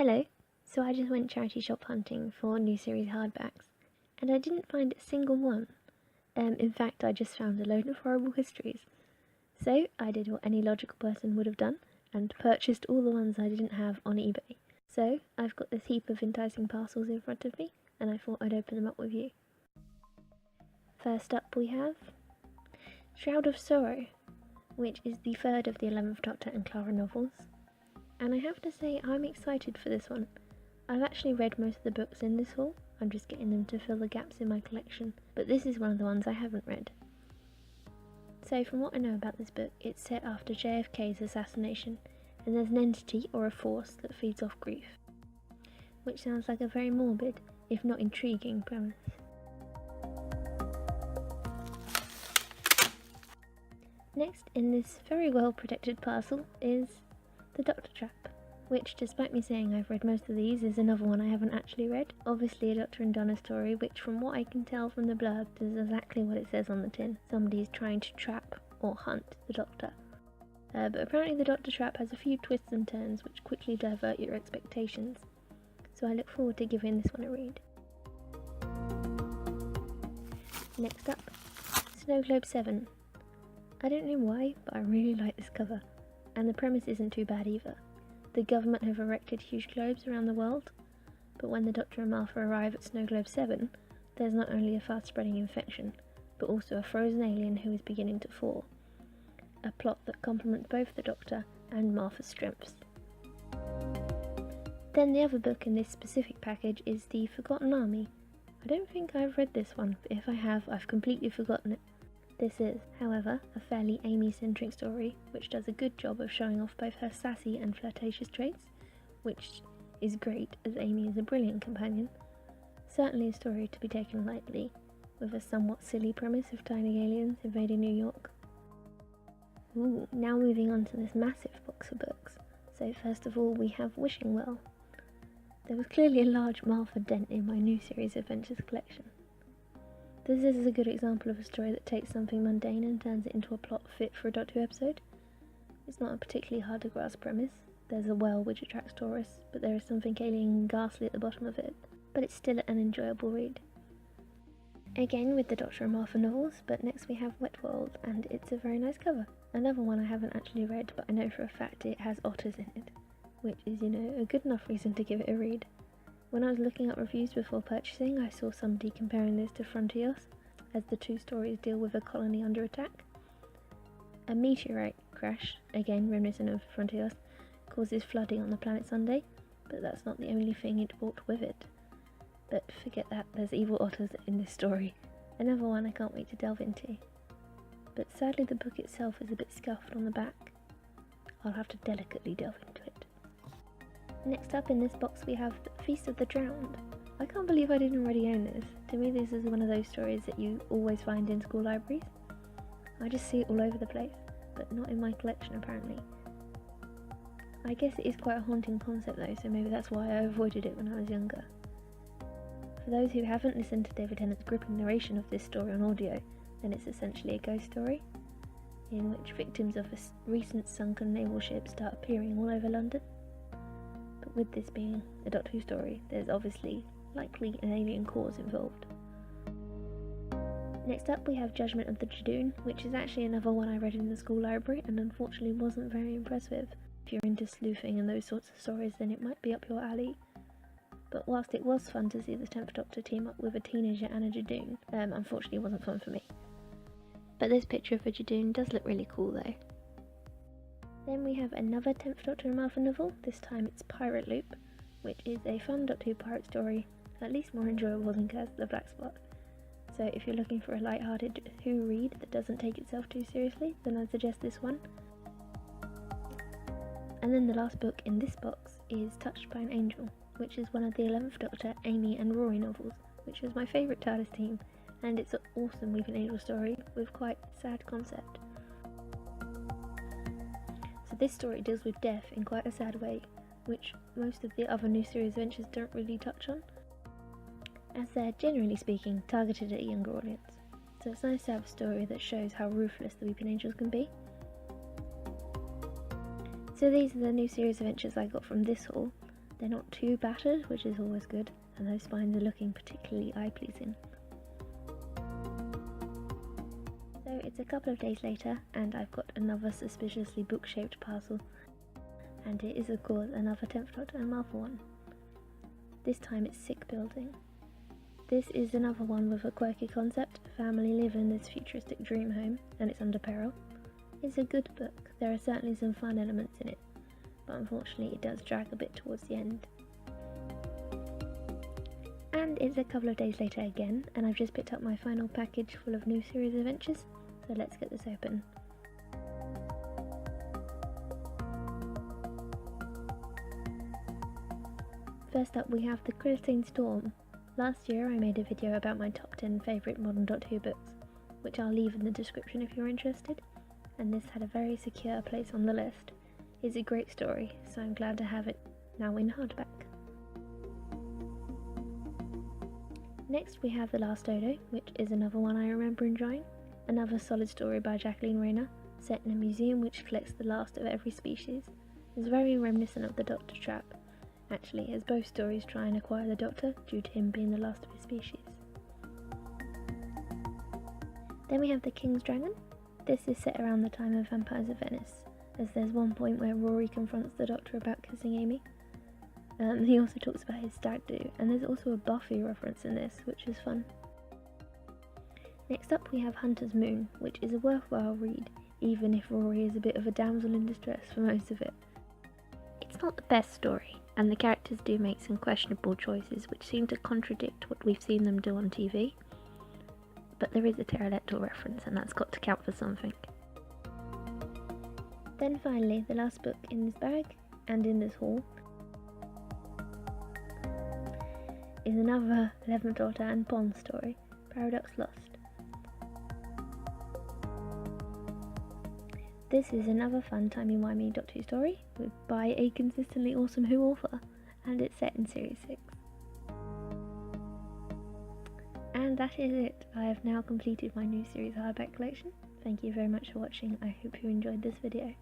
Hello. So I just went charity shop hunting for new series hardbacks, and I didn't find a single one. In fact, I just found a load of horrible histories. So I did what any logical person would have done, and purchased all the ones I didn't have on eBay. So I've got this heap of enticing parcels in front of me, and I thought I'd open them up with you. First up we have Shroud of Sorrow, which is the third of the 11th Doctor and Clara novels. And I have to say, I'm excited for this one. I've actually read most of the books in this haul, I'm just getting them to fill the gaps in my collection, but this is one of the ones I haven't read. So from what I know about this book, it's set after JFK's assassination, and there's an entity or a force that feeds off grief. Which sounds like a very morbid, if not intriguing, premise. Next in this very well protected parcel is The Doctor Trap, which, despite me saying I've read most of these, is another one I haven't actually read. Obviously a Doctor and Donna story, which from what I can tell from the blurb does exactly what it says on the tin. Somebody's trying to trap or hunt the Doctor. But apparently the Doctor Trap has a few twists and turns which quickly divert your expectations. So I look forward to giving this one a read. Next up, Snow Globe 7. I don't know why, but I really like this cover. And the premise isn't too bad either. The government have erected huge globes around the world, but when the Doctor and Martha arrive at Snow Globe 7, there's not only a fast-spreading infection, but also a frozen alien who is beginning to fall. A plot that complements both the Doctor and Martha's strengths. Then the other book in this specific package is The Forgotten Army. I don't think I've read this one, but if I have, I've completely forgotten it. This is, however, a fairly Amy-centric story, which does a good job of showing off both her sassy and flirtatious traits, which is great as Amy is a brilliant companion. Certainly a story to be taken lightly, with a somewhat silly premise of tiny aliens invading New York. Ooh, now moving on to this massive box of books. So first of all we have Wishing Well. There was clearly a large Martha dent in my new series Adventures collection. This is a good example of a story that takes something mundane and turns it into a plot fit for a Doctor Who episode. It's not a particularly hard to grasp premise. There's a well which attracts tourists, but there is something alien and ghastly at the bottom of it. But it's still an enjoyable read. Again with the Doctor and Martha novels, but next we have Wet World, and it's a very nice cover. Another one I haven't actually read, but I know for a fact it has otters in it, which is, a good enough reason to give it a read. When I was looking up reviews before purchasing, I saw somebody comparing this to Frontios, as the two stories deal with a colony under attack. A meteorite crash, again reminiscent of Frontios, causes flooding on the planet Sunday, but that's not the only thing it brought with it. But forget that, there's evil otters in this story. Another one I can't wait to delve into. But sadly the book itself is a bit scuffed on the back. I'll have to delicately delve into it. Next up in this box we have Feast of the Drowned. I can't believe I didn't already own this. To me this is one of those stories that you always find in school libraries. I just see it all over the place, but not in my collection apparently. I guess it is quite a haunting concept though, so maybe that's why I avoided it when I was younger. For those who haven't listened to David Tennant's gripping narration of this story on audio, then it's essentially a ghost story, in which victims of a recent sunken naval ship start appearing all over London. But with this being a Doctor Who story, there's obviously likely an alien cause involved. Next up we have Judgment of the Judoon, which is actually another one I read in the school library and unfortunately wasn't very impressed with. If you're into sleuthing and those sorts of stories, then it might be up your alley. But whilst it was fun to see the 10th Doctor team up with a teenager and a Judoon, unfortunately it wasn't fun for me. But this picture of a Judoon does look really cool though. Then we have another 10th Doctor and Martha novel, this time it's Pirate Loop, which is a fun Doctor Who pirate story, at least more enjoyable than Curse of the Black Spot. So if you're looking for a light-hearted Who read that doesn't take itself too seriously, then I'd suggest this one. And then the last book in this box is Touched by an Angel, which is one of the 11th Doctor, Amy and Rory novels, which was my favourite TARDIS team, and it's an awesome Weeping Angel story with quite a sad concept. So this story deals with death in quite a sad way, which most of the other new series adventures don't really touch on, as they're, generally speaking, targeted at a younger audience. So it's nice to have a story that shows how ruthless the Weeping Angels can be. So these are the new series adventures I got from this haul. They're not too battered, which is always good, and those spines are looking particularly eye-pleasing. So it's a couple of days later, and I've got another suspiciously book-shaped parcel, and it is of course another 10th Doctor and Marvel one. This time it's Sick Building. This is another one with a quirky concept. Family live in this futuristic dream home, and it's under peril. It's a good book. There are certainly some fun elements in it, but unfortunately it does drag a bit towards the end. And it's a couple of days later again, and I've just picked up my final package full of new series adventures, so let's get this open. First up we have The Crystalline Storm. Last year I made a video about my top 10 favourite modern Doctor Who books, which I'll leave in the description if you're interested, and this had a very secure place on the list. It's a great story, so I'm glad to have it now in hardback. Next we have The Last Dodo, which is another one I remember enjoying. Another solid story by Jacqueline Rayner, set in a museum which collects the last of every species. It's very reminiscent of the Doctor Trap, actually, as both stories try and acquire the Doctor due to him being the last of his species. Then we have The King's Dragon. This is set around the time of Vampires of Venice, as there's one point where Rory confronts the Doctor about kissing Amy. He also talks about his stag do, and there's also a Buffy reference in this, which is fun. Next up we have Hunter's Moon, which is a worthwhile read, even if Rory is a bit of a damsel in distress for most of it. It's not the best story, and the characters do make some questionable choices which seem to contradict what we've seen them do on TV, but there is a pterodactyl reference, and that's got to count for something. Then finally, the last book in this bag, and in this haul, is another 11th Doctor and Bond story, Paradox Lost. This is another fun timey-wimey Doctor Who story by a consistently awesome Who author, and it's set in Series 6. And that is it. I have now completed my new series hardback collection. Thank you very much for watching. I hope you enjoyed this video.